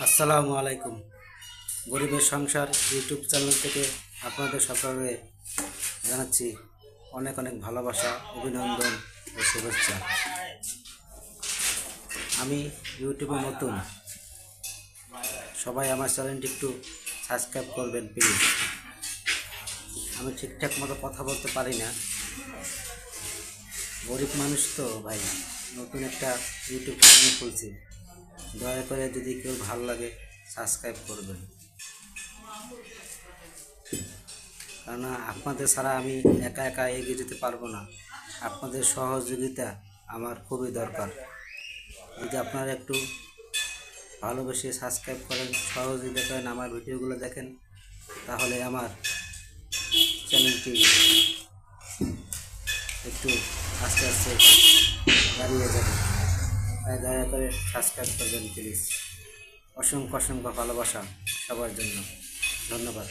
আসসালামু আলাইকুম। গরিবের সংসার ইউটিউব চ্যানেল থেকে আপনাদের সকলকে জানাচ্ছি অনেক অনেক ভালোবাসা, অভিনন্দন ও শুভেচ্ছা। আমি ইউটিউবে নতুন, সবাই আমার চ্যানেলটি একটু সাবস্ক্রাইব করবেন প্লিজ। আমি ঠিকঠাক মতো কথা বলতে পারি না, গরিব মানুষ তো ভাই, নতুন একটা ইউটিউব চ্যানেল খুলছি। দয়া করে যদি কেউ ভালো লাগে সাবস্ক্রাইব করবেন, কেন আপনাদের ছাড়া আমি একা একা এগিয়ে যেতে পারবো না। আপনাদের সহযোগিতা আমার খুবই দরকার। যদি আপনারা একটু ভালোবেসে সাবস্ক্রাইব করেন, সহযোগিতা করেন, আমার ভিডিওগুলো দেখেন, তাহলে আমার চ্যানেলটি একটু আস্তে আস্তে দাঁড়িয়ে যাবে। তাই দয়া করে সাবস্ক্রাইব করবেন প্লিজ। অসংখ্য অসংখ্য ভালোবাসা সবার জন্য। ধন্যবাদ।